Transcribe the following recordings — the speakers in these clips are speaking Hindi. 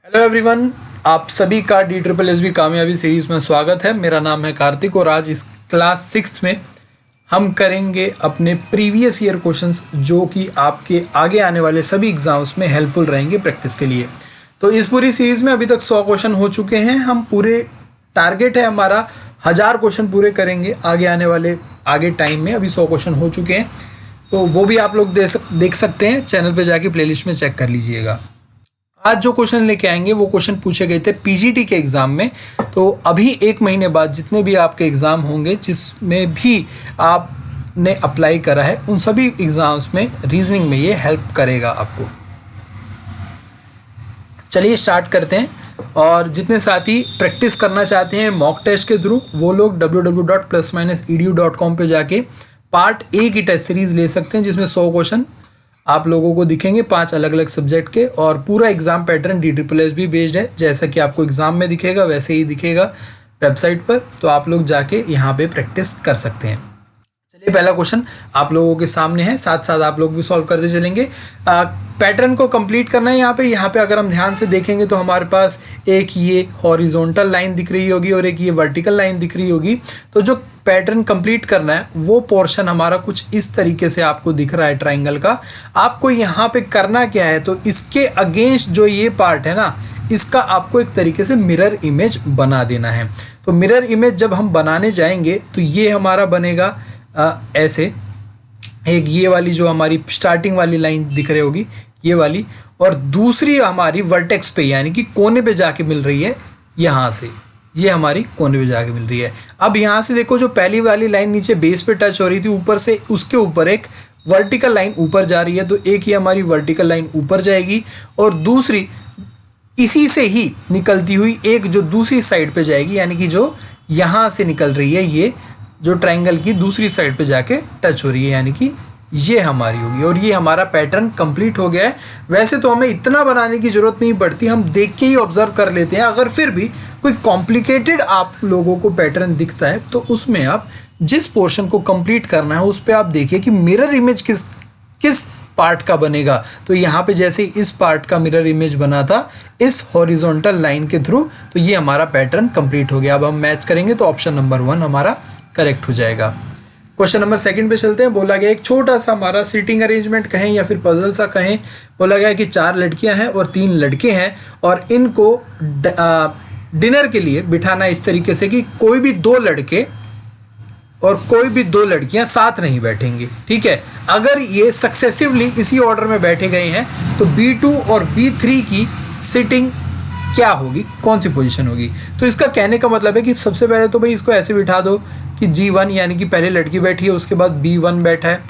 हेलो एवरीवन, आप सभी का DSSB कामयाबी सीरीज़ में स्वागत है। मेरा नाम है कार्तिक और आज इस क्लास 6 में हम करेंगे अपने प्रीवियस ईयर क्वेश्चंस जो कि आपके आगे आने वाले सभी एग्जाम्स में हेल्पफुल रहेंगे प्रैक्टिस के लिए। तो इस पूरी सीरीज़ में अभी तक 100 क्वेश्चन हो चुके हैं। हम पूरे टारगेट है हमारा 1000 क्वेश्चन पूरे करेंगे आगे आने वाले टाइम में। अभी 100 क्वेश्चन हो चुके हैं, तो वो भी आप लोग देख सकते हैं। चैनल पे जाके प्लेलिस्ट में चेक कर लीजिएगा। आज जो क्वेश्चन लेके आएंगे वो क्वेश्चन पूछे गए थे पीजीटी के एग्ज़ाम में। तो अभी 1 महीने बाद जितने भी आपके एग्ज़ाम होंगे जिसमें भी आपने अप्लाई करा है उन सभी एग्ज़ाम्स में रीजनिंग में ये हेल्प करेगा आपको। चलिए स्टार्ट करते हैं। और जितने साथी प्रैक्टिस करना चाहते हैं मॉक टेस्ट के थ्रू वो लोग www.plus-edu.com पे जाके पार्ट ए की टेस्ट सीरीज़ ले सकते हैं, जिसमें 100 क्वेश्चन आप लोगों को दिखेंगे 5 अलग अलग सब्जेक्ट के। और पूरा एग्जाम पैटर्न DSSB बेस्ड है, जैसा कि आपको एग्जाम में दिखेगा वैसे ही दिखेगा वेबसाइट पर। तो आप लोग जाके यहाँ पे प्रैक्टिस कर सकते हैं। चलिए पहला क्वेश्चन आप लोगों के सामने है, साथ साथ आप लोग भी सॉल्व करते चलेंगे। पैटर्न को कंप्लीट करना है। यहाँ पे अगर हम ध्यान से देखेंगे तो हमारे पास एक ये हॉरिजॉन्टल लाइन दिख रही होगी और एक ये वर्टिकल लाइन दिख रही होगी। तो जो पैटर्न कंप्लीट करना है वो पोर्शन हमारा कुछ इस तरीके से आपको दिख रहा है ट्राइंगल का। आपको यहाँ पे करना क्या है, तो इसके अगेंस्ट जो ये पार्ट है ना, इसका आपको एक तरीके से मिरर इमेज बना देना है। तो मिरर इमेज जब हम बनाने जाएंगे तो ये हमारा बनेगा ऐसे। एक ये वाली जो हमारी स्टार्टिंग वाली लाइन दिख रही होगी ये वाली, और दूसरी हमारी वर्टेक्स पे यानी कि कोने पे जाके मिल रही है यहाँ से। ये हमारी कोने पे जाके मिल रही है। अब यहाँ से देखो जो पहली वाली लाइन नीचे बेस पे टच हो रही थी, ऊपर से उसके ऊपर एक वर्टिकल लाइन ऊपर जा रही है। तो एक ये हमारी वर्टिकल लाइन ऊपर जाएगी और दूसरी इसी से ही निकलती हुई एक जो दूसरी साइड पे जाएगी, यानी कि जो यहाँ से निकल रही है ये जो ट्राइंगल की दूसरी साइड पे जाके टच हो रही है, यानी कि ये हमारी होगी। और ये हमारा पैटर्न कंप्लीट हो गया है। वैसे तो हमें इतना बनाने की ज़रूरत नहीं पड़ती, हम देख के ही ऑब्जर्व कर लेते हैं। अगर फिर भी कोई कॉम्प्लिकेटेड आप लोगों को पैटर्न दिखता है तो उसमें आप जिस पोर्शन को कंप्लीट करना है उस पर आप देखिए कि मिरर इमेज किस पार्ट का बनेगा। तो यहाँ पे जैसे इस पार्ट का मिरर इमेज बना था इस हॉरिजॉन्टल लाइन के थ्रू, तो ये हमारा पैटर्न कंप्लीट हो गया। अब हम मैच करेंगे तो ऑप्शन नंबर 1 हमारा करेक्ट हो जाएगा। क्वेश्चन नंबर 2 पे चलते हैं। बोला गया एक छोटा सा हमारा सीटिंग अरेंजमेंट कहें या फिर पजल सा कहें। बोला गया कि 4 लड़कियां हैं और 3 लड़के हैं और इनको डिनर के लिए बिठाना इस तरीके से कि कोई भी 2 लड़के और कोई भी 2 लड़कियां साथ नहीं बैठेंगी। ठीक है, अगर ये सक्सेसिवली इसी ऑर्डर में बैठे गए हैं तो B2 और B3 की सीटिंग क्या होगी, कौन सी पोजीशन होगी। तो इसका कहने का मतलब है कि सबसे पहले तो भाई इसको ऐसे बिठा दो कि G1 यानी कि पहले लड़की बैठी है, उसके बाद B1 बैठा है,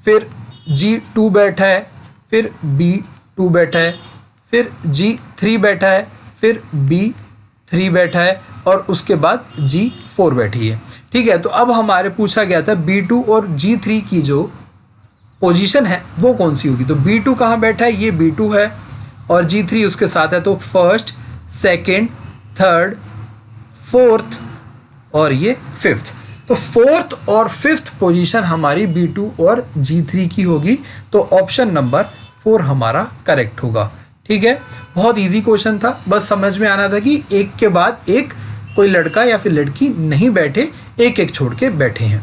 फिर G2 बैठा है, फिर B2 बैठा है, फिर G3 बैठा है, फिर B3 बैठा है और उसके बाद G4 बैठी है। ठीक है, तो अब हमारे पूछा गया था B2 और G3 की जो पोजीशन है वो कौन सी होगी। तो B2 कहाँ बैठा है, ये B2 है और G3 उसके साथ है। तो फर्स्ट, सेकेंड, थर्ड, फोर्थ और ये फिफ्थ। तो फोर्थ और फिफ्थ पोजीशन हमारी B2 और G3 की होगी। तो ऑप्शन नंबर 4 हमारा करेक्ट होगा। ठीक है, बहुत इजी क्वेश्चन था, बस समझ में आना था कि एक के बाद एक कोई लड़का या फिर लड़की नहीं बैठे, एक एक छोड़ के बैठे हैं।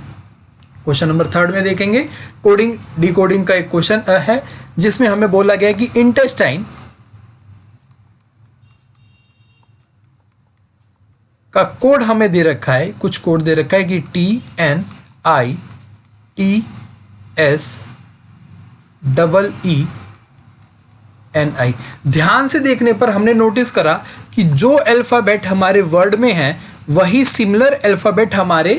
क्वेश्चन नंबर 3 में देखेंगे कोडिंग डिकोडिंग का एक क्वेश्चन है जिसमें हमें बोला गया कि इंटेस्टाइन का कोड हमें दे रखा है, कुछ कोड दे रखा है कि TNITSEENI। ध्यान से देखने पर हमने नोटिस करा कि जो अल्फाबेट हमारे वर्ड में है वही सिमिलर अल्फाबेट हमारे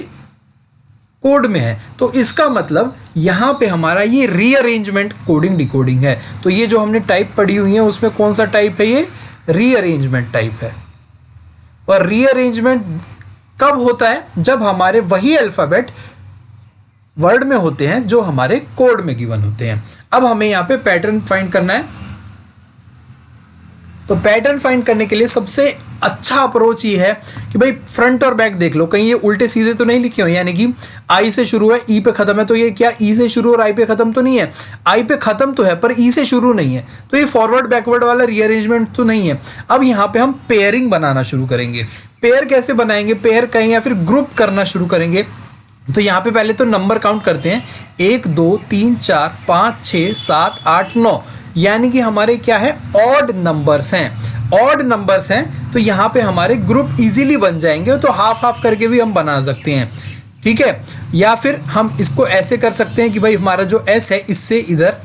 कोड में है। तो इसका मतलब यहां पे हमारा ये रीअरेंजमेंट कोडिंग डिकोडिंग है। तो ये जो हमने टाइप पढ़ी हुई है उसमें कौन सा टाइप है, ये रीअरेंजमेंट टाइप है। और रीअरेंजमेंट कब होता है, जब हमारे वही अल्फाबेट वर्ड में होते हैं जो हमारे कोड में गिवन होते हैं। अब हमें यहां पे पैटर्न फाइंड करना है। तो पैटर्न फाइंड करने के लिए सबसे अच्छा अप्रोच ये है कि भाई फ्रंट और बैक देख लो, कहीं ये उल्टे सीधे तो नहीं लिखे हुए, यानी कि आई से शुरू है ई पे खत्म है, तो ये क्या ई से शुरू और आई पे खत्म तो नहीं है, आई पे खत्म तो है पर ई से शुरू नहीं है, तो ये फॉरवर्ड बैकवर्ड वाला रीअरेंजमेंट तो नहीं है। अब यहाँ पे हम पेयरिंग बनाना शुरू करेंगे। पेयर कैसे बनाएंगे, पेयर कहें या फिर ग्रुप करना शुरू करेंगे। तो यहाँ पे पहले तो नंबर काउंट करते हैं, 1 2 3 4 5 6 7 8 9, यानी कि हमारे क्या है ऑड नंबर्स हैं। ऑड नंबर्स हैं तो यहाँ पे हमारे ग्रुप इजीली बन जाएंगे, तो हाफ हाफ करके भी हम बना सकते हैं, ठीक है। या फिर हम इसको ऐसे कर सकते हैं कि भाई हमारा जो एस है इससे इधर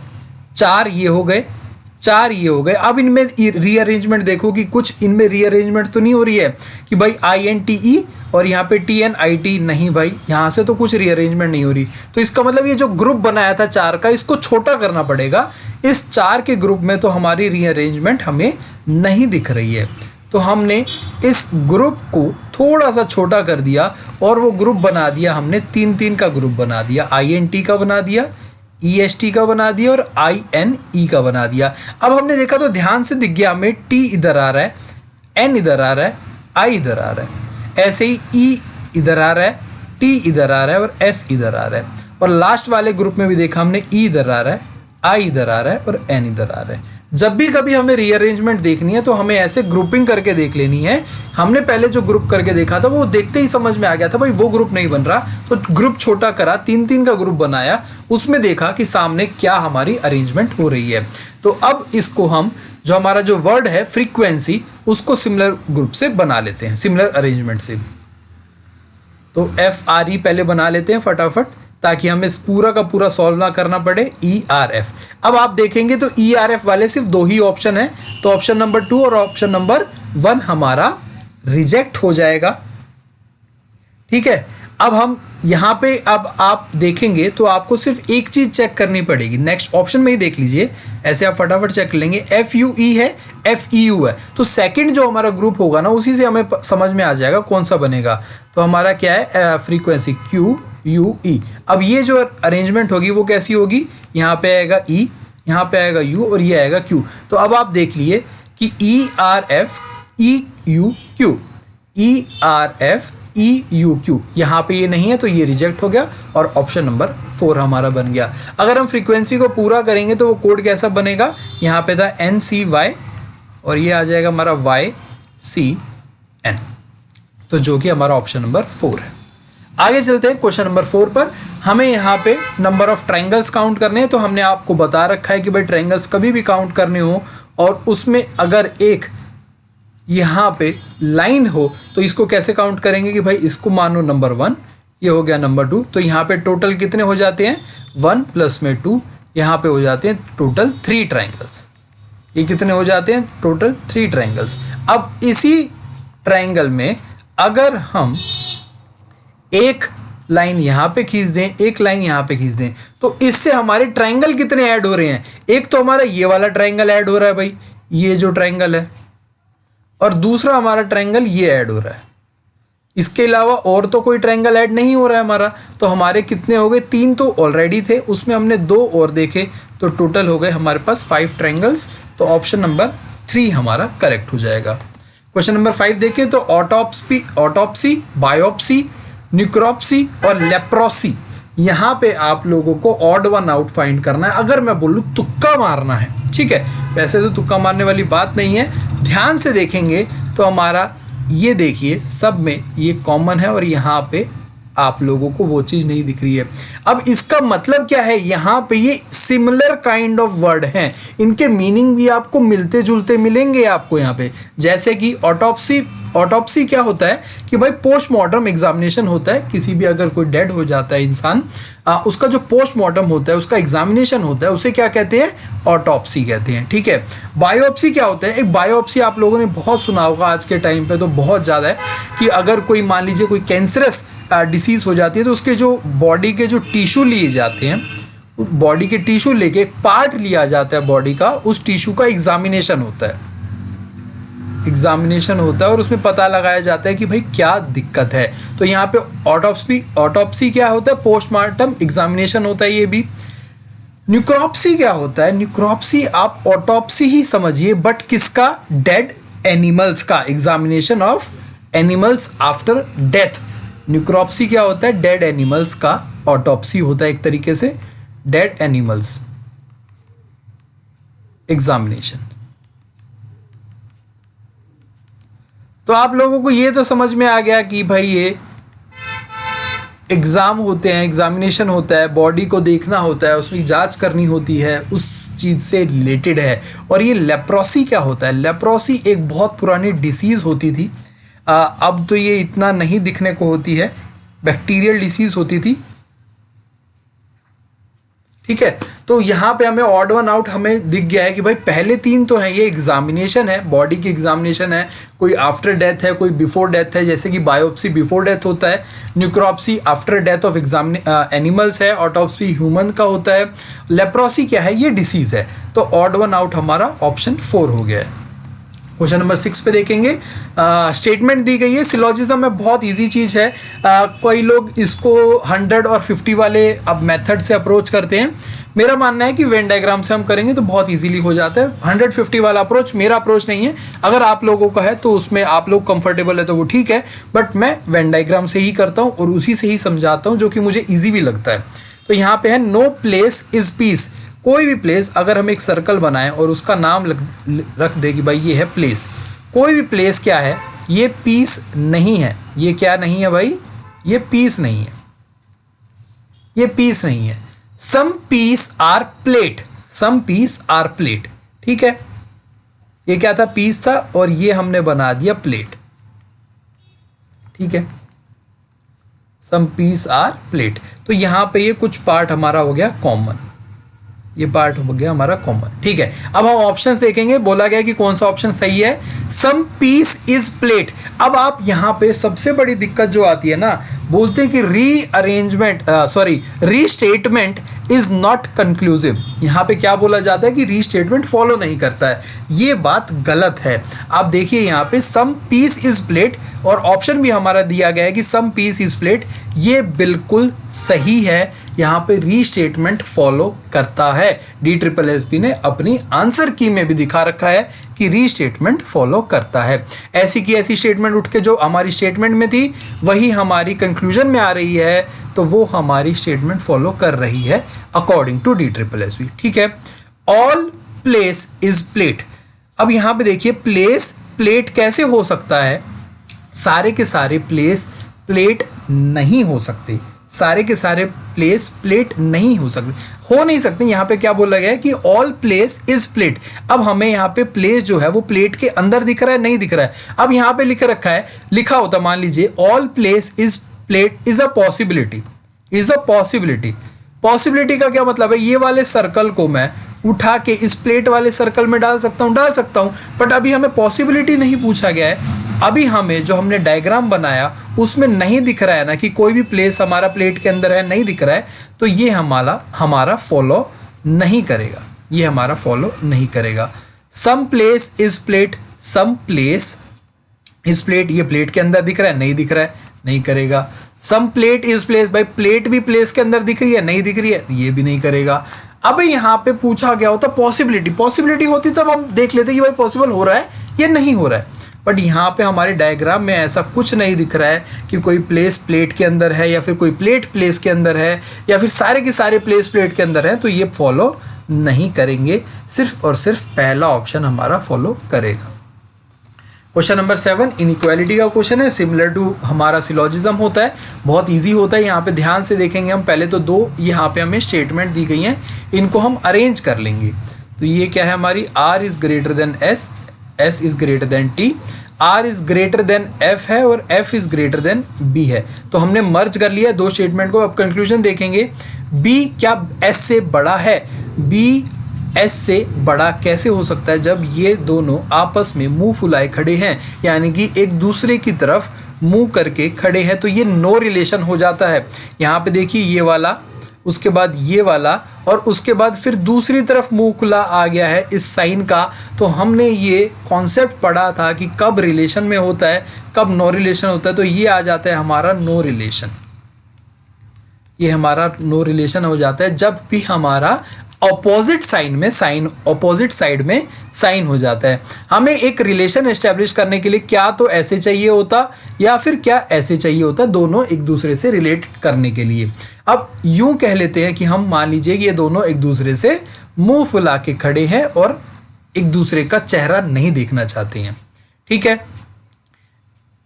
4 ये हो गए, 4 ये हो गए। अब इनमें रीअरेंजमेंट देखो कि कुछ इनमें रीअरेंजमेंट तो नहीं हो रही है कि भाई INTE और यहाँ पे TNIT, नहीं भाई यहाँ से तो कुछ रीअरेंजमेंट नहीं हो रही। तो इसका मतलब ये जो ग्रुप बनाया था 4 का, इसको छोटा करना पड़ेगा। इस 4 के ग्रुप में तो हमारी रीअरेंजमेंट हमें नहीं दिख रही है, तो हमने इस ग्रुप को थोड़ा सा छोटा कर दिया और वो ग्रुप बना दिया हमने 3-3 का ग्रुप बना दिया। INT का बना दिया, EST का बना दिया और INE का बना दिया। अब हमने देखा तो ध्यान से दिख गया हमें, T इधर आ रहा है, N इधर आ रहा है, I इधर आ रहा है, ऐसे ही E इधर आ रहा है, T इधर आ रहा है और S इधर आ रहा है। और लास्ट वाले ग्रुप में भी देखा हमने, E इधर आ रहा है, I इधर आ रहा है और N इधर आ रहा है। जब भी कभी हमें रीअरेंजमेंट देखनी है तो हमें ऐसे ग्रुपिंग करके देख लेनी है। हमने पहले जो ग्रुप करके देखा था वो देखते ही समझ में आ गया था भाई वो ग्रुप नहीं बन रहा, तो ग्रुप छोटा करा, 3-3 का ग्रुप बनाया, उसमें देखा कि सामने क्या हमारी अरेंजमेंट हो रही है। तो अब इसको हम जो हमारा जो वर्ड है फ्रीक्वेंसी, उसको सिमिलर ग्रुप से बना लेते हैं, सिमिलर अरेंजमेंट से। तो FRE पहले बना लेते हैं फटाफट, ताकि हमें इस पूरा का पूरा सॉल्व ना करना पड़े। ERF, अब आप देखेंगे तो ERF वाले सिर्फ 2 ही ऑप्शन है, तो ऑप्शन नंबर 2 और ऑप्शन नंबर 1 हमारा रिजेक्ट हो जाएगा, ठीक है। अब हम यहाँ पे, अब आप देखेंगे तो आपको सिर्फ एक चीज चेक करनी पड़ेगी, नेक्स्ट ऑप्शन में ही देख लीजिए, ऐसे आप फटाफट चेक कर लेंगे। FUE है, FEU है, तो सेकंड जो हमारा ग्रुप होगा ना उसी से हमें समझ में आ जाएगा कौन सा बनेगा। तो हमारा क्या है फ्रीक्वेंसी QUE। अब ये जो अरेंजमेंट होगी वो कैसी होगी, यहाँ पे आएगा E, यहाँ पे आएगा U और ये आएगा Q। तो अब आप देख लिए कि ERF EUQ, ERF EUQ, यहाँ पे ये नहीं है तो ये रिजेक्ट हो गया और ऑप्शन नंबर 4 हमारा बन गया। अगर हम फ्रीक्वेंसी को पूरा करेंगे तो वो कोड कैसा बनेगा, यहाँ पे था NCY और ये आ जाएगा हमारा YCN, तो जो कि हमारा ऑप्शन नंबर 4 है। आगे चलते हैं क्वेश्चन नंबर 4 पर। हमें यहाँ पे नंबर ऑफ ट्रायंगल्स काउंट करने हैं, तो हमने आपको बता रखा है कि भाई ट्रायंगल्स कभी भी काउंट करने हो और उसमें अगर एक यहाँ पे लाइन हो तो इसको कैसे काउंट करेंगे कि भाई इसको मानो नंबर 1, ये हो गया नंबर 2, तो यहाँ पे टोटल कितने हो जाते हैं 1 प्लस में 2, यहाँ पे हो जाते हैं टोटल 3 ट्रायंगल्स। ये कितने हो जाते हैं टोटल 3 ट्रायंगल्स। अब इसी ट्रायंगल में अगर हम एक लाइन यहाँ पे खींच दें, एक लाइन यहाँ पे खींच दें, तो इससे हमारे ट्रायंगल कितने ऐड हो रहे हैं, एक तो हमारा ये वाला ट्रायंगल ऐड हो रहा है भाई, ये जो ट्रायंगल है, और दूसरा हमारा ट्रायंगल ये ऐड हो रहा है। इसके अलावा और तो कोई ट्रायंगल ऐड नहीं हो रहा है हमारा। तो हमारे कितने हो गए, 3 तो ऑलरेडी थे, उसमें हमने 2 और देखे, तो टोटल हो गए हमारे पास 5 ट्रायंगल्स। तो ऑप्शन नंबर 3 हमारा करेक्ट हो जाएगा। क्वेश्चन नंबर 5 देखें तो ऑटोप्सी, बायोप्सी, न्यूक्रोप्सी और लेप्रोसी, यहाँ पे आप लोगों को ऑड वन आउट फाइंड करना है। अगर मैं बोलूँ तुक्का मारना है, ठीक है, वैसे तो तुक्का मारने वाली बात नहीं है, ध्यान से देखेंगे तो हमारा ये देखिए सब में ये कॉमन है और यहाँ पे आप लोगों को वो चीज नहीं दिख रही है। अब इसका मतलब क्या है, यहाँ पे ये सिमिलर काइंड ऑफ वर्ड हैं, इनके मीनिंग भी आपको मिलते जुलते मिलेंगे आपको यहाँ पे। जैसे कि ऑटोप्सी क्या होता है कि भाई पोस्टमार्टम एग्जामिनेशन होता है, किसी भी अगर कोई डेड हो जाता है इंसान, उसका जो पोस्टमार्टम होता है, उसका एग्जामिनेशन होता है, उसे क्या कहते हैं, ऑटोप्सी कहते हैं, ठीक है। बायोप्सी क्या होता है, एक बायोप्सी आप लोगों ने बहुत सुना होगा आज के टाइम पे तो बहुत ज़्यादा है, कि अगर कोई मान लीजिए कोई कैंसरस डिसीज हो जाती है तो उसके जो बॉडी के जो टिश्यू लिए जाते हैं, बॉडी के टिश्यू लेके एक पार्ट लिया जाता है बॉडी का, उस टिश्यू का एग्जामिनेशन होता है, और उसमें पता लगाया जाता है कि भाई क्या दिक्कत है। तो यहाँ पे ऑटोप्सी क्या होता है, पोस्टमार्टम एग्जामिनेशन होता है ये भी। न्यूक्रोप्सी क्या होता है, न्यूक्रोप्सी आप ऑटोप्सी ही समझिए, बट किसका, डेड एनिमल्स का, examination of animals after death. Necropsy क्या होता है? डेड एनिमल्स का ऑटोप्सी होता है एक तरीके से, डेड एनिमल्स एग्जामिनेशन। तो आप लोगों को ये तो समझ में आ गया कि भाई ये एग्जाम होते हैं, एग्जामिनेशन होता है, बॉडी को देखना होता है, उसकी जांच करनी होती है, उस चीज़ से रिलेटेड है। और ये लेप्रोसी क्या होता है? लेप्रोसी एक बहुत पुरानी डिसीज़ होती थी, अब तो ये इतना नहीं दिखने को होती है, बैक्टीरियल डिसीज़ होती थी, ठीक है। तो यहाँ पे हमें ऑड वन आउट हमें दिख गया है कि भाई पहले तीन तो हैं, ये एग्जामिनेशन है, बॉडी की एग्जामिनेशन है, कोई आफ्टर डेथ है, कोई बिफोर डेथ है, जैसे कि बायोप्सी बिफोर डेथ होता है, न्यूक्रोप्सी आफ्टर डेथ ऑफ एनिमल्स है, ऑटोप्सी ह्यूमन का होता है, लेप्रोसी क्या है? ये डिसीज है। तो ऑड वन आउट हमारा ऑप्शन 4 हो गया है। क्वेश्चन नंबर 6 पे देखेंगे, स्टेटमेंट दी गई है, सिलॉजिज्म में बहुत इजी चीज़ है। कोई लोग इसको 100 और 50 वाले अब मेथड से अप्रोच करते हैं, मेरा मानना है कि वेन डायग्राम से हम करेंगे तो बहुत इजीली हो जाता है। 150 वाला अप्रोच मेरा अप्रोच नहीं है, अगर आप लोगों का है तो उसमें आप लोग कंफर्टेबल है तो वो ठीक है, बट मैं वेन डायग्राम से ही करता हूँ और उसी से ही समझाता हूँ, जो कि मुझे ईजी भी लगता है। तो यहाँ पे है नो प्लेस इज पीस। कोई भी प्लेस, अगर हम एक सर्कल बनाएं और उसका नाम रख दे कि भाई ये है प्लेस, कोई भी प्लेस क्या है? ये पीस नहीं है। ये क्या नहीं है भाई? ये पीस नहीं है, ये पीस नहीं है। Some piece are plate, some piece are plate, ठीक है। ये क्या था? पीस था और ये हमने बना दिया प्लेट, ठीक है। Some piece are plate. तो यहां पे ये कुछ पार्ट हमारा हो गया कॉमन, ये पार्ट हो गया हमारा कॉमन, ठीक है। अब हम ऑप्शन देखेंगे, बोला गया कि कौन सा ऑप्शन सही है, सम पीस इज प्लेट। अब आप यहां पे सबसे बड़ी दिक्कत जो आती है ना, बोलते हैं कि रीस्टेटमेंट इज नॉट कंक्लूसिव। यहां पे क्या बोला जाता है कि रीस्टेटमेंट फॉलो नहीं करता है, ये बात गलत है। आप देखिए यहां पे सम पीस इज प्लेट और ऑप्शन भी हमारा दिया गया है कि सम पीस इज प्लेट, ये बिल्कुल सही है। यहाँ पे रीस्टेटमेंट फॉलो करता है। DSSB ने अपनी आंसर की में भी दिखा रखा है कि रीस्टेटमेंट फॉलो करता है। ऐसी की ऐसी स्टेटमेंट उठ के जो हमारी स्टेटमेंट में थी वही हमारी कंक्लूजन में आ रही है, तो वो हमारी स्टेटमेंट फॉलो कर रही है अकॉर्डिंग टू DSSB, ठीक है। All place is plate. अब यहाँ पे देखिए प्लेस प्लेट कैसे हो सकता है? सारे के सारे प्लेस प्लेट नहीं हो सकते, सारे के सारे प्लेस प्लेट नहीं हो सकते, हो नहीं सकते। यहाँ पे क्या बोला गया है कि ऑल प्लेस इज प्लेट। अब हमें यहाँ पे प्लेस जो है वो प्लेट के अंदर दिख रहा है, नहीं दिख रहा है। अब यहाँ पे लिख रखा है, लिखा होता मान लीजिए all place is plate is a possibility, is a possibility. Possibility का क्या मतलब है? ये वाले सर्कल को मैं उठा के इस प्लेट वाले सर्कल में डाल सकता हूँ, बट अभी हमें पॉसिबिलिटी नहीं पूछा गया है। अभी हमें जो हमने डायग्राम बनाया उसमें नहीं दिख रहा है ना कि कोई भी प्लेस हमारा प्लेट के अंदर है, नहीं दिख रहा है, तो ये हमारा फॉलो नहीं करेगा, ये हमारा फॉलो नहीं करेगा। Some place is plate, some place is plate, ये प्लेट के अंदर दिख रहा है, नहीं दिख रहा है, नहीं करेगा। सम प्लेट इज प्लेस, भाई प्लेट भी प्लेस के अंदर दिख रही है, नहीं दिख रही है, ये भी नहीं करेगा। अब यहाँ पे पूछा गया होता पॉसिबिलिटी, पॉसिबिलिटी होती तब हम देख लेते कि भाई पॉसिबल हो रहा है या नहीं हो रहा है, बट यहाँ पे हमारे डायग्राम में ऐसा कुछ नहीं दिख रहा है कि कोई प्लेस प्लेट के अंदर है या फिर कोई प्लेट प्लेस के अंदर है या फिर सारे के सारे प्लेस प्लेट के अंदर है, तो ये फॉलो नहीं करेंगे, सिर्फ और सिर्फ पहला ऑप्शन हमारा फॉलो करेगा। क्वेश्चन नंबर 7 इनइक्वालिटी का क्वेश्चन है, सिमिलर टू हमारा सिलॉजिज्म होता है, बहुत इजी होता है। यहाँ पे ध्यान से देखेंगे हम, पहले तो दो यहाँ पे हमें स्टेटमेंट दी गई हैं, इनको हम अरेंज कर लेंगे। तो ये क्या है हमारी, R is greater than S, S is greater than T, R is greater than F है और F is greater than B है। तो हमने मर्ज कर लिया दो स्टेटमेंट को। अब कंक्लूजन देखेंगे, B क्या S से बड़ा है? B S से बड़ा कैसे हो सकता है जब ये दोनों आपस में मुंह फुलाए खड़े हैं, यानी कि एक दूसरे की तरफ मुंह करके खड़े हैं, तो ये नो रिलेशन हो जाता है। यहाँ पे देखिए ये वाला, उसके बाद ये वाला और उसके बाद फिर दूसरी तरफ मुंह खुला आ गया है इस साइन का। तो हमने ये कॉन्सेप्ट पढ़ा था कि कब रिलेशन में होता है, कब नो रिलेशन होता है, तो ये आ जाता है हमारा नो रिलेशन। ये हमारा नो रिलेशन हो जाता है जब भी हमारा ऑपोजिट साइन में साइन, ऑपोजिट साइड में साइन हो जाता है। हमें एक रिलेशन एस्टेब्लिश करने के लिए क्या तो ऐसे चाहिए होता या फिर क्या ऐसे चाहिए होता, दोनों एक दूसरे से रिलेट करने के लिए। अब यूं कह लेते हैं कि हम मान लीजिए कि ये दोनों एक दूसरे से मुंह फुला के खड़े हैं और एक दूसरे का चेहरा नहीं देखना चाहते हैं, ठीक है।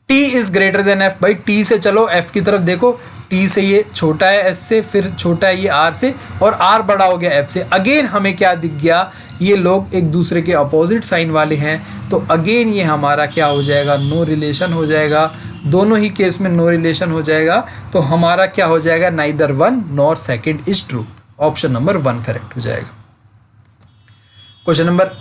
t is greater than f, भाई t से चलो f की तरफ देखो, t से ये छोटा है s से, फिर छोटा है ये r से, और r बड़ा हो गया f से। अगेन हमें क्या दिख गया, ये लोग एक दूसरे के अपोजिट साइन वाले हैं, तो अगेन ये हमारा क्या हो जाएगा, नो रिलेशन हो जाएगा। दोनों ही केस में नो रिलेशन हो जाएगा, तो हमारा क्या हो जाएगा, neither one nor second is true. Option number 1 correct हो जाएगा। क्वेश्चन नंबर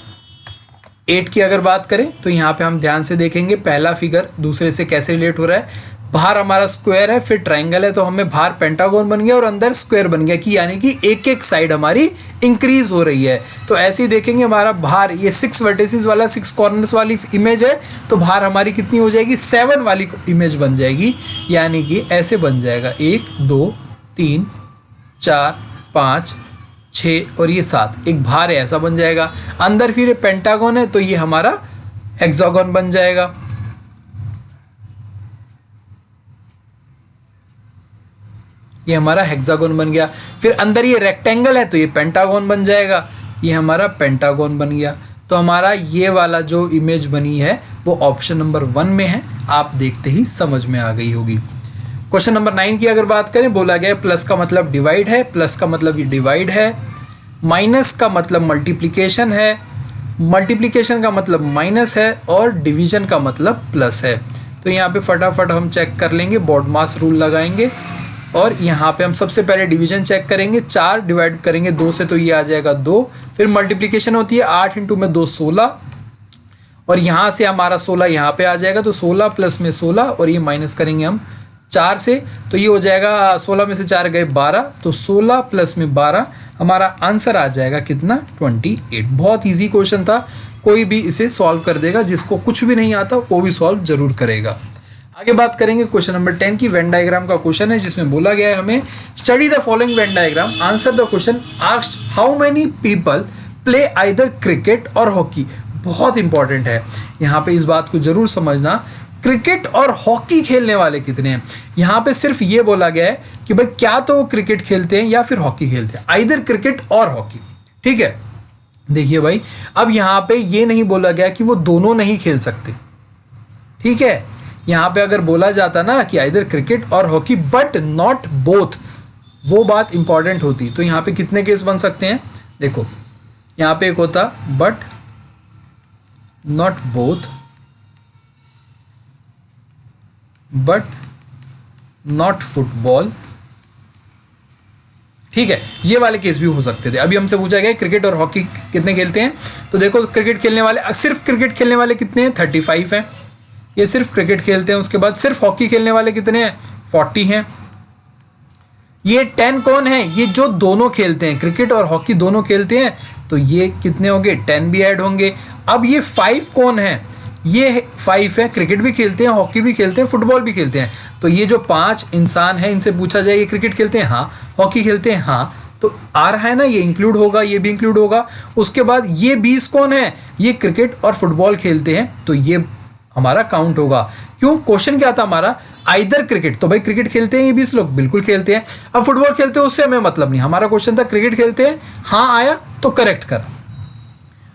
8 की अगर बात करें तो यहाँ पे हम ध्यान से देखेंगे पहला फिगर दूसरे से कैसे रिलेट हो रहा है। बाहर हमारा स्क्वायर है, फिर ट्राइंगल है, तो हमें बाहर पेंटागन बन गया और अंदर स्क्वायर बन गया, कि यानी कि एक एक साइड हमारी इंक्रीज हो रही है। तो ऐसे ही देखेंगे हमारा बाहर ये 6 वर्टिसेस वाला 6 कॉर्नर्स वाली इमेज है, तो बाहर हमारी कितनी हो जाएगी, 7 वाली इमेज बन जाएगी, यानी कि ऐसे बन जाएगा 1 2 3 4 5 6 और ये 7, एक बाहर है ऐसा बन जाएगा। अंदर फिर पेंटागन है, तो ये हमारा हेक्सागन बन जाएगा। ये हमारा हेक्सागन बन गया। फिर अंदर ये रेक्टेंगल है, तो ये पेंटागन बन जाएगा, ये हमारा पेंटागन बन गया। तो हमारा ये वाला जो इमेज बनी है वो ऑप्शन नंबर 1 में है, आप देखते ही समझ में आ गई होगी। क्वेश्चन नंबर 9 की अगर बात करें, बोला गया प्लस का मतलब डिवाइड है, प्लस का मतलब ये डिवाइड है, माइनस का मतलब मल्टीप्लिकेशन है, मल्टीप्लिकेशन का मतलब माइनस है, और डिवीजन का मतलब प्लस है। तो यहाँ पे फटाफट हम चेक कर लेंगे, बॉडमास रूल लगाएंगे और यहाँ पे हम सबसे पहले डिवीजन चेक करेंगे। 4 डिवाइड करेंगे 2 से, तो ये आ जाएगा 2। फिर मल्टीप्लिकेशन होती है 8 × में 2 16, और यहाँ से हमारा 16 यहाँ पे आ जाएगा, तो 16 प्लस में 16, और ये माइनस करेंगे हम 4 से, तो ये हो जाएगा 16 में से 4 गए 12, तो 16 प्लस में 12, हमारा आंसर आ जाएगा कितना, 28। बहुत इजी क्वेश्चन था, कोई भी इसे सॉल्व कर देगा, जिसको कुछ भी नहीं आता वो भी सॉल्व जरूर करेगा। आगे बात करेंगे क्वेश्चन नंबर 10 की। वेन डायग्राम का क्वेश्चन है, जिसमें बोला गया है हमें study the following Venn diagram, answer the question asked how many people play either cricket और हॉकी। बहुत इंपॉर्टेंट है, यहाँ पे इस बात को जरूर समझना, क्रिकेट और हॉकी खेलने वाले कितने हैं। यहाँ पे सिर्फ ये बोला गया है कि भाई क्या तो वो क्रिकेट खेलते हैं या फिर हॉकी खेलते हैं, आइदर क्रिकेट और हॉकी, ठीक है। देखिए भाई, अब यहाँ पे ये नहीं बोला गया कि वो दोनों नहीं खेल सकते, ठीक है। यहाँ पे अगर बोला जाता ना कि आइदर क्रिकेट और हॉकी बट नॉट बोथ, वो बात इंपॉर्टेंट होती। तो यहाँ पे कितने केस बन सकते हैं, देखो यहाँ पे एक होता but not both, but not football, ठीक है, ये वाले केस भी हो सकते थे। अभी हमसे पूछा गया क्रिकेट और हॉकी कितने खेलते हैं, तो देखो क्रिकेट खेलने वाले, सिर्फ क्रिकेट खेलने वाले कितने हैं, 35 हैं, ये सिर्फ क्रिकेट खेलते हैं। उसके बाद सिर्फ हॉकी खेलने वाले कितने हैं, 40 हैं। ये 10 कौन है, ये जो दोनों खेलते हैं, क्रिकेट और हॉकी दोनों खेलते हैं, तो ये कितने होंगे, 10 भी ऐड होंगे। अब ये 5 कौन है, ये 5 है, क्रिकेट भी खेलते हैं, हॉकी भी खेलते हैं, फुटबॉल भी खेलते हैं। तो ये जो 5 इंसान हैं, इनसे पूछा जाए ये क्रिकेट खेलते हैं, हाँ, हॉकी खेलते हैं, हाँ, तो आ रहा है ना, ये इंक्लूड होगा, ये भी इंक्लूड होगा। उसके बाद ये 20 कौन है, ये क्रिकेट और फुटबॉल खेलते हैं, तो ये हमारा काउंट होगा। क्यों, क्वेश्चन क्या था हमारा, आइदर क्रिकेट, तो भाई क्रिकेट खेलते हैं ये 20 लोग, बिल्कुल खेलते हैं। अब फुटबॉल खेलते हैं उससे हमें मतलब नहीं, हमारा क्वेश्चन था क्रिकेट खेलते हैं, हाँ आया तो करेक्ट कर।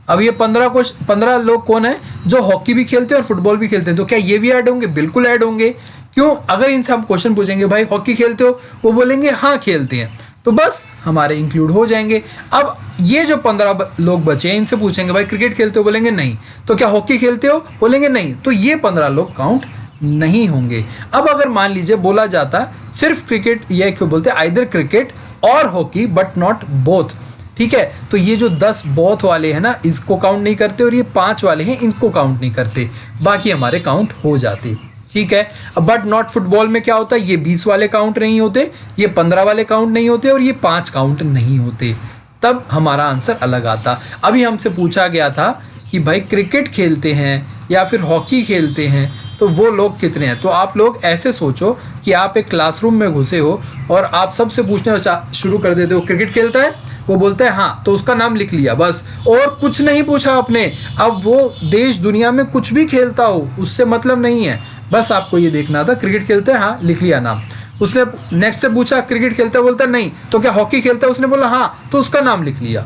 अब ये 15 लोग कौन है जो हॉकी भी खेलते हैं और फुटबॉल भी खेलते हैं, तो क्या ये भी ऐड होंगे, बिल्कुल ऐड होंगे। क्यों, अगर इनसे हम क्वेश्चन पूछेंगे भाई हॉकी खेलते हो, वो बोलेंगे हाँ खेलते हैं, तो बस हमारे इंक्लूड हो जाएंगे। अब ये जो 15 लोग बचे हैं, इनसे पूछेंगे भाई क्रिकेट खेलते हो, बोलेंगे नहीं, तो क्या हॉकी खेलते हो, बोलेंगे नहीं, तो ये 15 लोग काउंट नहीं होंगे। अब अगर मान लीजिए बोला जाता सिर्फ क्रिकेट, ये क्यों बोलते हैं आइदर क्रिकेट और हॉकी बट नॉट बोथ, ठीक है, तो ये जो 10 बोथ वाले हैं ना, इसको काउंट नहीं करते, और ये 5 वाले हैं इनको काउंट नहीं करते, बाकी हमारे काउंट हो जाते, ठीक है। अब बट नॉट फुटबॉल में क्या होता है, ये 20 वाले काउंट नहीं होते, ये 15 वाले काउंट नहीं होते, और ये 5 काउंट नहीं होते, तब हमारा आंसर अलग आता। अभी हमसे पूछा गया था कि भाई क्रिकेट खेलते हैं या फिर हॉकी खेलते हैं, तो वो लोग कितने हैं। तो आप लोग ऐसे सोचो कि आप एक क्लासरूम में घुसे हो और आप सबसे पूछने शुरू कर देते हो क्रिकेट खेलता है, वो बोलता है हाँ, तो उसका नाम लिख लिया बस, और कुछ नहीं पूछा आपने। अब वो देश दुनिया में कुछ भी खेलता हो उससे मतलब नहीं है, बस आपको ये देखना था क्रिकेट खेलते हैं, हाँ लिख लिया नाम। उसने नेक्स्ट से पूछा क्रिकेट खेलता है, बोलता नहीं, तो क्या हॉकी खेलता है, उसने बोला हाँ, तो उसका नाम लिख लिया।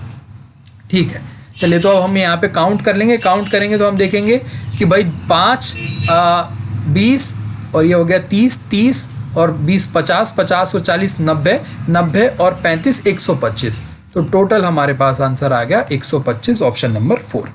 ठीक है, चलिए तो अब हम यहाँ पे काउंट कर लेंगे। काउंट करेंगे तो हम देखेंगे कि भाई 5 20 और ये हो गया 30 और 20 50 50 और 40 90 90 और 35 125, तो टोटल हमारे पास आंसर आ गया 125, ऑप्शन नंबर 4।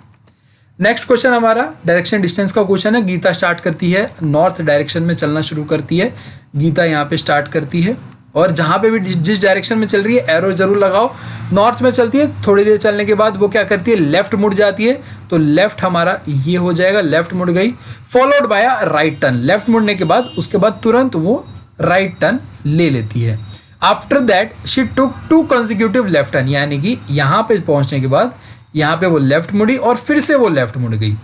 नेक्स्ट क्वेश्चन हमारा डायरेक्शन डिस्टेंस का क्वेश्चन है। गीता स्टार्ट करती है, नॉर्थ डायरेक्शन में चलना शुरू करती है। गीता यहाँ पे स्टार्ट करती है और जहाँ पे भी जिस डायरेक्शन में चल रही है एरो जरूर लगाओ। नॉर्थ में चलती है, थोड़ी देर चलने के बाद वो क्या करती है, लेफ्ट मुड़ जाती है, तो लेफ्ट हमारा ये हो जाएगा, लेफ्ट मुड़ गई, followed by right turn. Left मुड़ने के बाद उसके बाद तुरंत वो राइट टर्न ले लेती है। After that she took 2 consecutive left turn, यानी कि यहाँ पे पहुंचने के बाद यहाँ पे वो लेफ्ट मुड़ी और फिर से वो लेफ्ट मुड़ गई।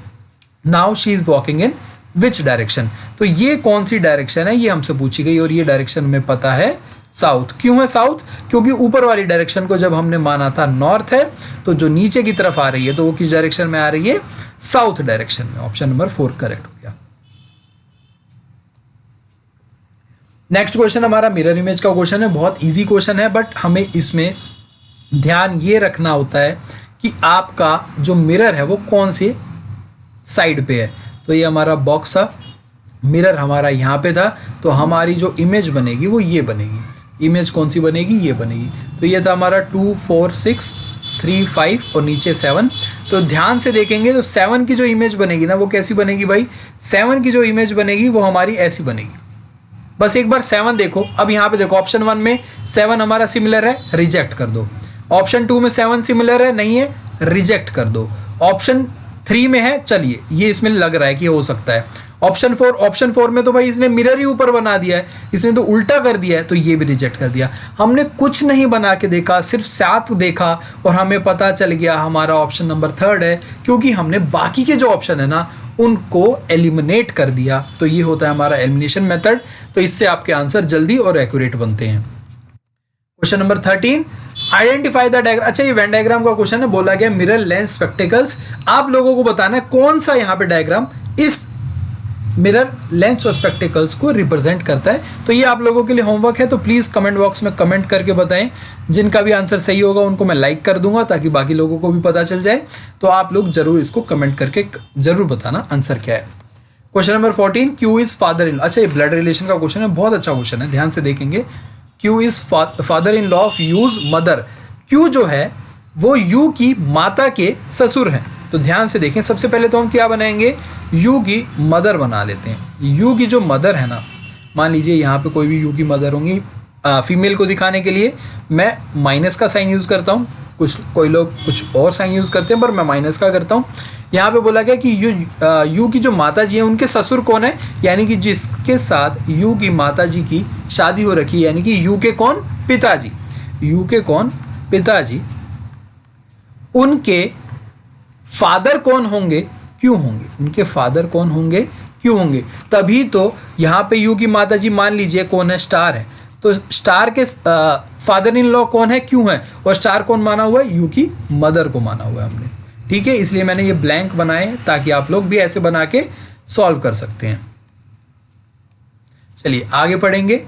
Now she is walking in which direction, तो ये कौन सी डायरेक्शन है ये हमसे पूछी गई, और ये डायरेक्शन हमें पता है साउथ। क्यों है साउथ, क्योंकि ऊपर वाली डायरेक्शन को जब हमने माना था नॉर्थ है, तो जो नीचे की तरफ आ रही है तो वो किस डायरेक्शन में आ रही है, साउथ डायरेक्शन में। ऑप्शन नंबर 4 करेक्ट हो गया। नेक्स्ट क्वेश्चन हमारा मिरर इमेज का क्वेश्चन है। बहुत इजी क्वेश्चन है, बट हमें इसमें ध्यान ये रखना होता है कि आपका जो मिरर है वो कौन से साइड पे है। तो ये हमारा बॉक्स था, मिरर हमारा यहाँ पे था, तो हमारी जो इमेज बनेगी वो ये बनेगी। इमेज कौन सी बनेगी, ये बनेगी। तो ये था हमारा 2 4 6 3 5 और नीचे 7। तो ध्यान से देखेंगे तो 7 की जो इमेज बनेगी ना वो कैसी बनेगी भाई, 7 की जो इमेज बनेगी वो हमारी ऐसी बनेगी। बस एक बार 7 देखो। अब यहाँ पे देखो ऑप्शन 1 में 7 हमारा सिमिलर है, रिजेक्ट कर दो। ऑप्शन 2 में 7 सिमिलर है, नहीं है, रिजेक्ट कर दो। ऑप्शन 3 में है, चलिए ये इसमें लग रहा है कि हो सकता है। ऑप्शन 4 में तो भाई इसने मिरर ही ऊपर बना दिया है, इसने तो उल्टा कर दिया है, तो ये भी रिजेक्ट कर दिया। हमने कुछ नहीं बना के देखा, सिर्फ 7 देखा और हमें पता चल गया हमारा ऑप्शन नंबर 3 है, क्योंकि हमने बाकी के जो ऑप्शन है ना उनको एलिमिनेट कर दिया। तो ये होता है हमारा एलिमिनेशन मेथड। तो इससे आपके आंसर जल्दी और एक्यूरेट बनते हैं। Question number 13, identify the diagram. अच्छा, ये वेन डायग्राम का क्वेश्चन है। बोला गया मिरर लेंस स्पेक्टिकल्स, आप लोगों को बताना है कौन सा यहाँ पे डायग्राम इस मिरर लेंस और स्पेक्टिकल्स को रिप्रेजेंट करता है। तो ये आप लोगों के लिए होमवर्क है, तो प्लीज कमेंट बॉक्स में कमेंट करके बताएं। जिनका भी आंसर सही होगा उनको मैं लाइक कर दूंगा ताकि बाकी लोगों को भी पता चल जाए। तो आप लोग जरूर इसको कमेंट करके जरूर बताना आंसर क्या है। Question number 14, Q is father in. अच्छा, ये ब्लड रिलेशन का क्वेश्चन है, बहुत अच्छा क्वेश्चन है, ध्यान से देखेंगे। Q is father in law of use mother. Q जो है वो यू की माता के ससुर हैं। तो ध्यान से देखें, सबसे पहले तो हम क्या बनाएंगे, यू की मदर बना लेते हैं। यू की जो मदर है ना, मान लीजिए यहाँ पे कोई भी यू की मदर होंगी, फीमेल को दिखाने के लिए मैं माइनस का साइन यूज़ करता हूँ, कोई लोग कुछ और साइन यूज़ करते हैं, पर मैं माइनस का करता हूँ। यहाँ पे बोला गया कि यू की जो माता जी है उनके ससुर कौन है, यानी कि जिसके साथ यू की माता जी की शादी हो रखी है, यानी कि यू के कौन, पिताजी। यू के कौन, पिताजी। उनके फादर कौन होंगे, क्यों होंगे, उनके फादर कौन होंगे, क्यों होंगे। तभी तो यहाँ पे यू की माता जी मान लीजिए कौन है, स्टार है। तो स्टार के फादर इन लॉ कौन है, क्यों है, और स्टार कौन माना हुआ है, यू की मदर को माना हुआ है हमने। ठीक है, इसलिए मैंने ये ब्लैंक बनाए ताकि आप लोग भी ऐसे बना के सॉल्व कर सकते हैं। चलिए आगे पढ़ेंगे।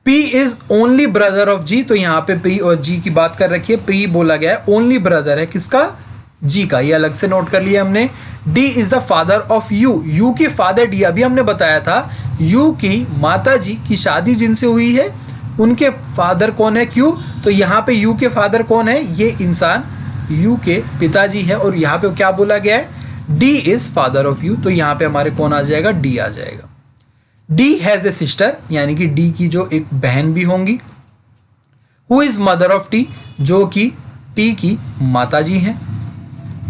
P is only brother of G। तो यहाँ पे P और G की बात कर रखी है। P बोला गया है ओनली ब्रदर है किसका, G का, ये अलग से नोट कर लिया हमने। D is the father of U। U के फादर D, अभी हमने बताया था U की माता जी की शादी जिनसे हुई है उनके फादर कौन है, क्यों। तो यहाँ पे U के फादर कौन है, ये इंसान U के पिताजी है, और यहाँ पे क्या बोला गया है, D is father of U। तो यहाँ पे हमारे कौन आ जाएगा, D आ जाएगा। D हैज ए सिस्टर, यानी कि D की जो एक बहन भी होंगी। Who is mother of T, जो कि T की माता जी हैं।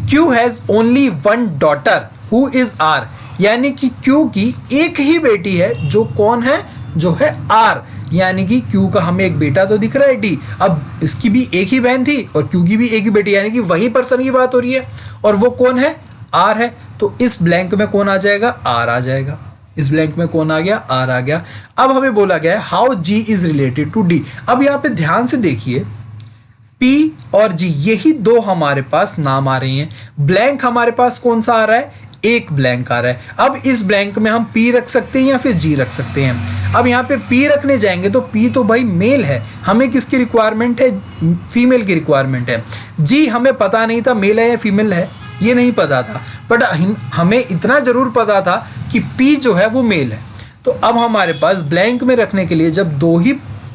Q has only one daughter who is R, यानी कि Q की एक ही बेटी है जो कौन है, जो है R, यानी कि Q का हमें एक बेटा तो दिख रहा है D, अब इसकी भी एक ही बहन थी और Q की भी एक ही बेटी, यानी कि वही पर्सन की बात हो रही है, और वो कौन है, R है। तो इस ब्लैंक में कौन आ जाएगा, R आ जाएगा। इस ब्लैंक में कौन आ गया, R आ गया। अब हमें बोला गया है how G is related to D। अब यहाँ पे ध्यान से देखिए, पी और जी, यही दो हमारे पास नाम आ रहे हैं। ब्लैंक हमारे पास कौन सा आ रहा है, एक ब्लैंक आ रहा है। अब इस ब्लैंक में हम पी रख सकते हैं या फिर जी रख सकते हैं। अब यहाँ पे पी रखने जाएंगे तो पी तो भाई मेल है, हमें किसकी रिक्वायरमेंट है, फीमेल की रिक्वायरमेंट है। जी हमें पता नहीं था मेल है या फीमेल है, ये नहीं पता था, बट हमें इतना जरूर पता था कि पी जो है वो मेल है। तो अब हमारे पास ब्लैंक में रखने के लिए जब दो ही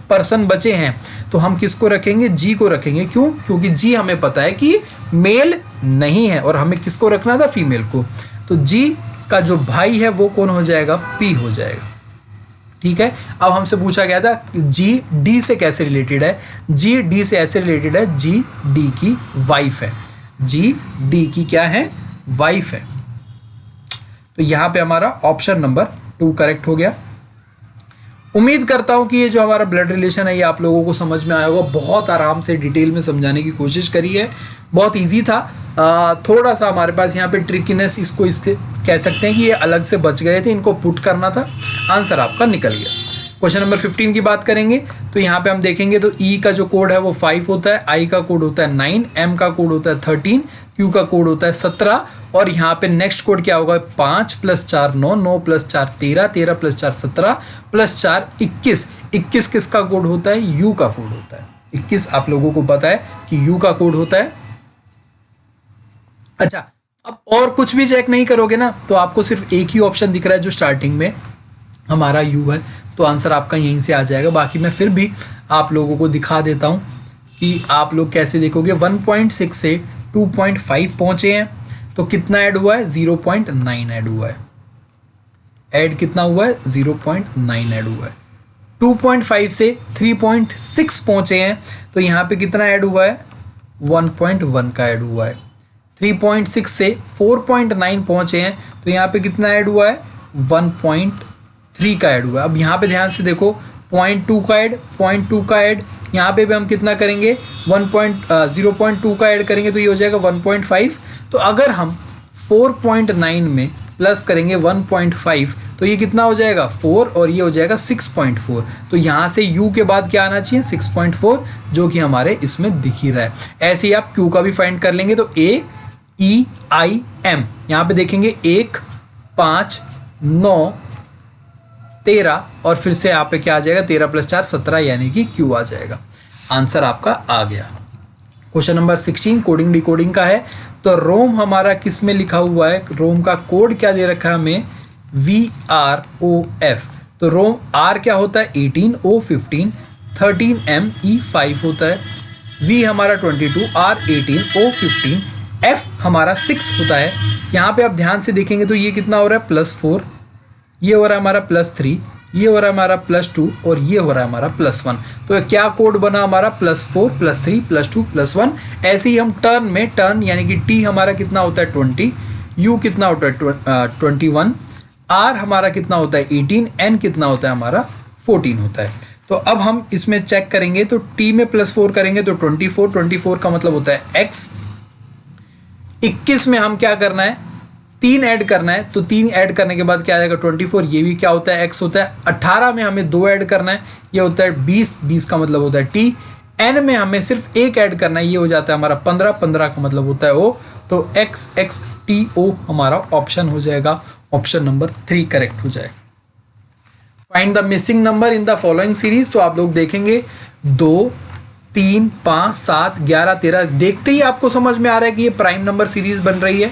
पर्सन बचे हैं तो हम किसको रखेंगे, जी को रखेंगे। क्यों, क्योंकि जी हमें पता है कि मेल नहीं है और हमें किसको रखना था, फीमेल को। तो जी का जो भाई है वो कौन हो जाएगा, पी हो जाएगा। ठीक है, अब हमसे पूछा गया था जी डी से कैसे रिलेटेड है। जी डी से ऐसे रिलेटेड है, जी डी की वाइफ है, जी डी की क्या है, वाइफ है। तो यहां पे हमारा ऑप्शन नंबर 2 करेक्ट हो गया। उम्मीद करता हूं कि ये जो हमारा ब्लड रिलेशन है ये आप लोगों को समझ में आया होगा। बहुत आराम से डिटेल में समझाने की कोशिश करी है, बहुत इजी था। थोड़ा सा हमारे पास यहाँ पे ट्रिकीनेस इसको कह सकते हैं कि ये अलग से बच गए थे, इनको पुट करना था, आंसर आपका निकल गया। क्वेश्चन नंबर 15 की बात करेंगे तो यहाँ पे हम देखेंगे तो ई का जो कोड है वो 5 होता है, आई का कोड होता है 9, एम का कोड होता है 13, क्यू का कोड होता है 17 और यहाँ पे नेक्स्ट कोड क्या होगा, 5 + 4 9, 9 + 4 13, 13 + 4 17 + 4 21। 21 किसका कोड होता है, यू का कोड होता है। 21 आप लोगों को पता है कि यू का कोड होता है। अच्छा, अब और कुछ भी चेक नहीं करोगे ना तो आपको सिर्फ एक ही ऑप्शन दिख रहा है जो स्टार्टिंग में हमारा यू है, तो आंसर आपका यहीं से आ जाएगा। बाकी मैं फिर भी आप लोगों को दिखा देता हूं कि आप लोग कैसे देखोगे। 1.6 से 2.5 पहुंचे हैं तो कितना ऐड हुआ है, 0.9 ऐड हुआ है। ऐड कितना हुआ है, 0.9 ऐड हुआ है। 2.5 से 3.6 पहुंचे हैं तो यहाँ पे कितना ऐड हुआ है, 1.1 का ऐड हुआ है। 3.6 से 4.9 पहुंचे हैं तो यहाँ पे कितना ऐड हुआ है, 1.3 का ऐड हुआ है। अब यहाँ पे ध्यान से देखो, 0.2 का ऐड, 0.2 का ऐड, यहाँ पे भी हम कितना करेंगे, 0.2 का ऐड करेंगे तो ये हो जाएगा 1.5। तो अगर हम 4.9 में प्लस करेंगे 1.5 तो ये कितना हो जाएगा, 4 और ये हो जाएगा 6.4। तो यहाँ से u के बाद क्या आना चाहिए, 6.4, जो कि हमारे इसमें दिख ही रहा है। ऐसे ही आप q का भी फाइंड कर लेंगे तो a e i m, यहाँ पे देखेंगे 1 5 9 13 और फिर से यहाँ पे क्या आ जाएगा, 13 + 4 17 यानी कि q आ जाएगा। आंसर आपका आ गया। क्वेश्चन नंबर 16 कोडिंग डिकोडिंग का है। तो रोम हमारा किस में लिखा हुआ है, रोम का कोड क्या दे रखा है हमें, VROF। तो रोम R क्या होता है, 18, O 15, 13 M E 5 होता है। V हमारा 22, R 18, O 15, F हमारा 6 होता है। यहाँ पे आप ध्यान से देखेंगे तो ये कितना हो रहा है, +4, ये हो रहा है हमारा +3, ये हो रहा है हमारा +2 और ये हो रहा है हमारा +1। तो क्या कोड बना हमारा, +4 +3 +2 +1। ऐसे ही हम टर्न में, टर्न यानी कि T हमारा कितना होता है 20, U कितना होता है 21, R हमारा कितना होता है 18, N कितना होता है हमारा 14 होता है। तो अब हम इसमें चेक करेंगे तो T में +4 करेंगे तो 24, 24 का मतलब होता है X। 21 में हम क्या करना है, 3 ऐड करना है, तो 3 ऐड करने के बाद क्या आ जाएगा 24, ये भी क्या होता है x होता है। 18 में हमें 2 ऐड करना है, ये होता है 20, 20 का मतलब होता है t। n में हमें सिर्फ 1 ऐड करना है, ये हो जाता है हमारा 15, 15 का मतलब होता है o। तो x x t o हमारा ऑप्शन हो जाएगा, ऑप्शन नंबर 3 करेक्ट हो जाएगा। Find the missing number in the following series. तो आप लोग देखेंगे 2 3 5 7 11 13, देखते ही आपको समझ में आ रहा है कि ये प्राइम नंबर सीरीज बन रही है।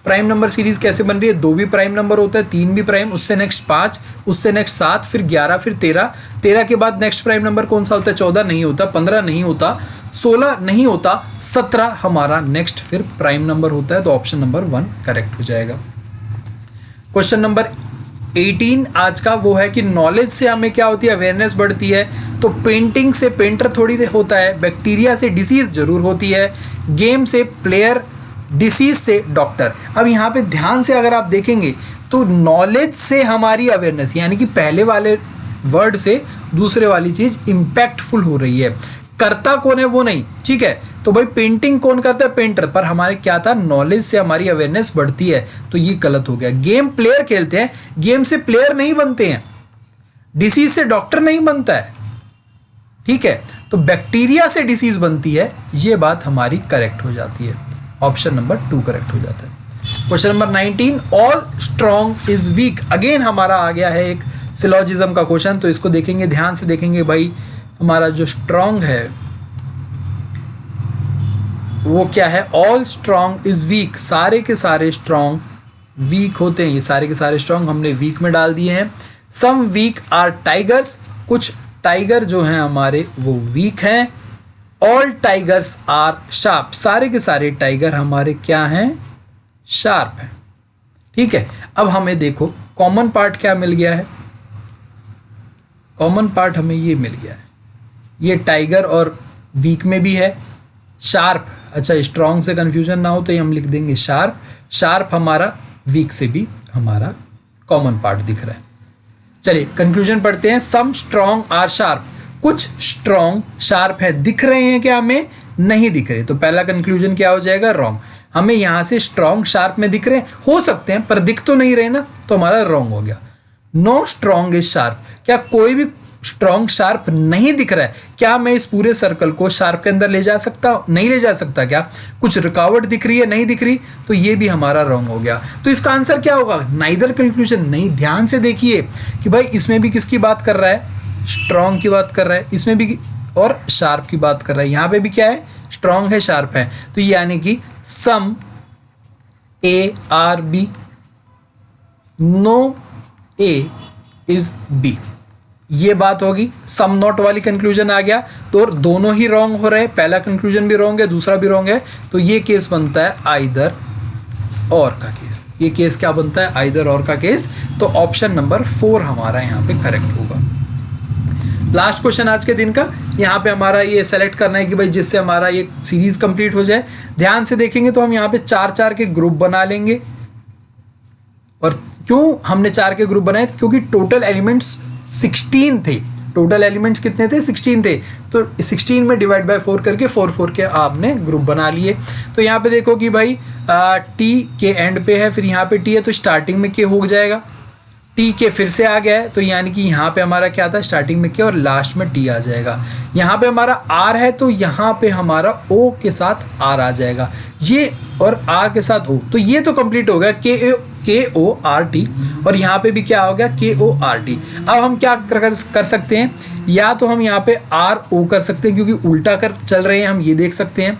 प्राइम नंबर सीरीज कैसे बन रही है, 2 भी प्राइम नंबर होता है, 3 भी प्राइम, उससे नेक्स्ट 5, उससे नेक्स्ट 7, फिर 11, फिर 13, 13 के बाद नेक्स्ट प्राइम नंबर कौन सा होता है, 14 नहीं होता, 15 नहीं होता, 16 नहीं होता, 17 हमारा नेक्स्ट फिर प्राइम नंबर होता है। तो ऑप्शन नंबर 1 करेक्ट हो जाएगा। क्वेश्चन नंबर 18 आज का वो है कि नॉलेज से हमें क्या होती है, अवेयरनेस बढ़ती है। तो पेंटिंग से पेंटर थोड़ी होता है, बैक्टीरिया से डिसीज जरूर होती है, गेम से प्लेयर, डिसीज से डॉक्टर। अब यहाँ पे ध्यान से अगर आप देखेंगे तो नॉलेज से हमारी अवेयरनेस, यानी कि पहले वाले वर्ड से दूसरे वाली चीज इंपैक्टफुल हो रही है। करता कौन है वो नहीं, ठीक है। तो भाई पेंटिंग कौन करता है, पेंटर, पर हमारे क्या था, नॉलेज से हमारी अवेयरनेस बढ़ती है, तो ये गलत हो गया। गेम प्लेयर खेलते हैं, गेम से प्लेयर नहीं बनते हैं, डिसीज से डॉक्टर नहीं बनता है, ठीक है। तो बैक्टीरिया से डिसीज बनती है, ये बात हमारी करेक्ट हो जाती है। ऑप्शन नंबर 2 करेक्ट हो जाता है। Question number 19, all strong is weak. Again हमारा आ गया है एक सिलॉजिज्म का क्वेश्चन, तो इसको देखेंगे, ध्यान से देखेंगे भाई। हमारा जो स्ट्रॉन्ग है वो क्या है? All strong is weak. सारे के सारे स्ट्रॉन्ग वीक होते हैं। ये सारे के सारे स्ट्रॉन्ग हमने वीक में डाल दिए हैं। Some weak are tigers. कुछ टाइगर जो हैं हमारे वो वीक हैं। All tigers are sharp. सारे के सारे टाइगर हमारे क्या हैं? शार्प हैं। ठीक है, अब हमें देखो कॉमन पार्ट क्या मिल गया है। कॉमन पार्ट हमें ये मिल गया है, ये टाइगर और वीक में भी है, शार्प। अच्छा, स्ट्रॉन्ग से कंफ्यूजन ना हो तो ये हम लिख देंगे शार्प। शार्प हमारा वीक से भी हमारा कॉमन पार्ट दिख रहा है। चलिए कंक्लूजन पढ़ते हैं। Some strong are sharp. कुछ स्ट्रॉन्ग शार्प है। दिख रहे हैं क्या? हमें नहीं दिख रहे। तो पहला कंक्लूजन क्या हो जाएगा? रॉन्ग। हमें यहां से स्ट्रॉन्ग शार्प में दिख रहे हैं, हो सकते हैं पर दिख तो नहीं रहे ना, तो हमारा रॉन्ग हो गया। No strong is sharp. क्या कोई भी स्ट्रॉन्ग शार्प नहीं दिख रहा है? क्या मैं इस पूरे सर्कल को शार्प के अंदर ले जा सकता हूं? नहीं ले जा सकता। क्या कुछ रुकावट दिख रही है? नहीं दिख रही, तो ये भी हमारा रॉन्ग हो गया। तो इसका आंसर क्या होगा? Neither conclusion. नहीं, ध्यान से देखिए कि भाई इसमें भी किसकी बात कर रहा है? स्ट्रॉन्ग की बात कर रहा है। इसमें भी और शार्प की बात कर रहा है। यहां पे भी क्या है? स्ट्रॉन्ग है, शार्प है। तो यानी कि some A are B, no A is B, ये बात होगी। सम नॉट वाली कंक्लूजन आ गया तो और दोनों ही रॉन्ग हो रहे हैं। पहला कंक्लूजन भी रॉन्ग है, दूसरा भी रॉन्ग है, तो ये केस बनता है आइदर और का केस। ये केस क्या बनता है? आइदर और का केस। तो ऑप्शन नंबर 4 हमारा यहाँ पे करेक्ट होगा। लास्ट क्वेश्चन आज के दिन का, यहाँ पे हमारा ये सेलेक्ट करना है कि भाई जिससे हमारा ये सीरीज कंप्लीट हो जाए। ध्यान से देखेंगे तो हम यहाँ पे 4-4 के ग्रुप बना लेंगे। और क्यों हमने 4 के ग्रुप बनाए? क्योंकि टोटल एलिमेंट्स 16 थे। टोटल एलिमेंट्स कितने थे? 16 थे। तो 16 में डिवाइड बाय 4 करके 4 के आपने ग्रुप बना लिए। तो यहाँ पे देखो कि भाई टी के एंड पे है, फिर यहाँ पे टी है, तो स्टार्टिंग में के हो जाएगा। टी के फिर से आ गया है, तो यानी कि यहाँ पे हमारा क्या था? स्टार्टिंग में के और लास्ट में टी आ जाएगा। यहाँ पे हमारा आर है, तो यहाँ पे हमारा ओ के साथ आर आ जाएगा। ये और आर के साथ ओ, तो ये तो कंप्लीट हो गया के ओ आर टी। और यहाँ पे भी क्या हो गया? के ओ आर टी। अब हम क्या कर सकते हैं? या तो हम यहाँ पे आर ओ कर सकते हैं, क्योंकि उल्टा कर चल रहे हैं हम, ये देख सकते हैं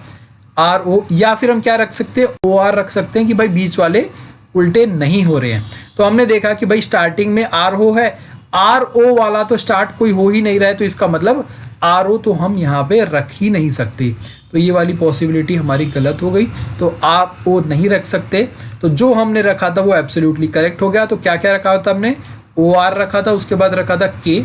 आर ओ। या फिर हम क्या रख सकते हैं? ओ आर रख सकते हैं कि भाई बीच वाले उल्टे नहीं हो रहे हैं। तो हमने देखा कि भाई स्टार्टिंग में आर ओ है, आर ओ वाला तो स्टार्ट कोई हो ही नहीं रहा है, तो इसका मतलब आर ओ तो हम यहाँ पे रख ही नहीं सकते। तो ये वाली पॉसिबिलिटी हमारी गलत हो गई, तो आर ओ नहीं रख सकते। तो जो हमने रखा था वो एब्सोल्युटली करेक्ट हो गया। तो क्या क्या रखा था हमने? ओ आर रखा था, उसके बाद रखा था के,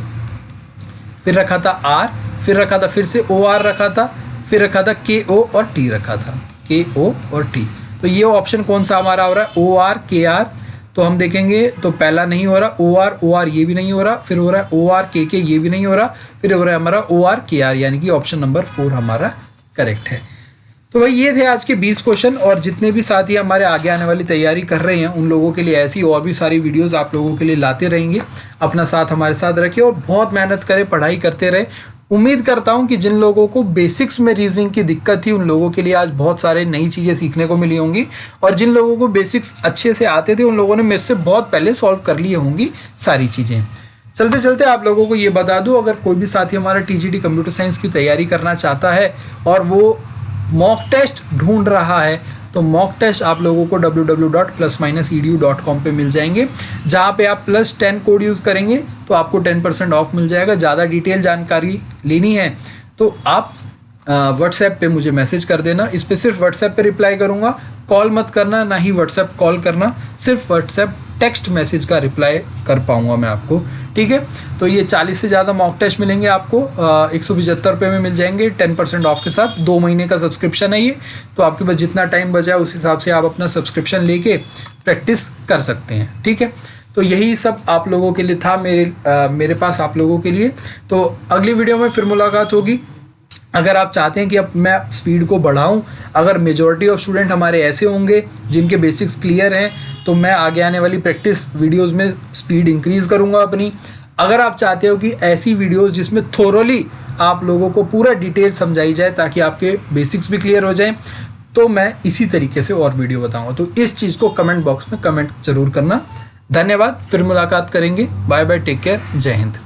फिर रखा था आर, फिर रखा था फिर से ओ आर रखा था, फिर रखा था के ओ और टी रखा था, के ओ और टी। तो ये ऑप्शन कौन सा हमारा हो रहा है? ओ आर के आर। तो हम देखेंगे तो पहला नहीं हो रहा, ओ आर ये भी नहीं हो रहा, फिर हो रहा है ओ आर के ये भी नहीं हो रहा, फिर हो रहा है हमारा ओ आर के आर, यानी कि ऑप्शन नंबर 4 हमारा करेक्ट है। तो भाई ये थे आज के 20 क्वेश्चन। और जितने भी साथी हमारे आगे आने वाली तैयारी कर रहे हैं उन लोगों के लिए ऐसी और भी सारी वीडियोस आप लोगों के लिए लाते रहेंगे। अपना साथ हमारे साथ रखिए और बहुत मेहनत करें, पढ़ाई करते रहे। उम्मीद करता हूं कि जिन लोगों को बेसिक्स में रीजनिंग की दिक्कत थी उन लोगों के लिए आज बहुत सारे नई चीज़ें सीखने को मिली होंगी, और जिन लोगों को बेसिक्स अच्छे से आते थे उन लोगों ने मेरे से बहुत पहले सॉल्व कर ली होंगी सारी चीज़ें। चलते चलते आप लोगों को ये बता दूं, अगर कोई भी साथी हमारा टीजीटी कंप्यूटर साइंस की तैयारी करना चाहता है और वो मॉक टेस्ट ढूंढ रहा है, तो मॉक टेस्ट आप लोगों को www.plus-edu.com पे मिल जाएंगे, जहाँ पे आप +10 कोड यूज़ करेंगे तो आपको 10% ऑफ मिल जाएगा। ज़्यादा डिटेल जानकारी लेनी है तो आप व्हाट्सएप पे मुझे मैसेज कर देना। इस पर सिर्फ व्हाट्सएप पे रिप्लाई करूँगा, कॉल मत करना, ना ही व्हाट्सएप कॉल करना, सिर्फ व्हाट्सएप टेक्स्ट मैसेज का रिप्लाई कर पाऊँगा मैं आपको, ठीक है। तो ये 40 से ज़्यादा मॉक टेस्ट मिलेंगे आपको, 175 रुपये में मिल जाएंगे 10% ऑफ के साथ। 2 महीने का सब्सक्रिप्शन है ये, तो आपके पास जितना टाइम बचा है उस हिसाब से आप अपना सब्सक्रिप्शन लेके प्रैक्टिस कर सकते हैं, ठीक है। तो यही सब आप लोगों के लिए था, मेरे पास आप लोगों के लिए। तो अगली वीडियो में फिर मुलाकात होगी। अगर आप चाहते हैं कि अब मैं स्पीड को बढ़ाऊं, अगर मेजॉरिटी ऑफ स्टूडेंट हमारे ऐसे होंगे जिनके बेसिक्स क्लियर हैं, तो मैं आगे आने वाली प्रैक्टिस वीडियोस में स्पीड इंक्रीज़ करूंगा अपनी। अगर आप चाहते हो कि ऐसी वीडियोस जिसमें थोरोली आप लोगों को पूरा डिटेल समझाई जाए ताकि आपके बेसिक्स भी क्लियर हो जाए, तो मैं इसी तरीके से और वीडियो बताऊंगा। तो इस चीज़ को कमेंट बॉक्स में कमेंट जरूर करना। धन्यवाद, फिर मुलाकात करेंगे। बाय बाय, टेक केयर, जय हिंद।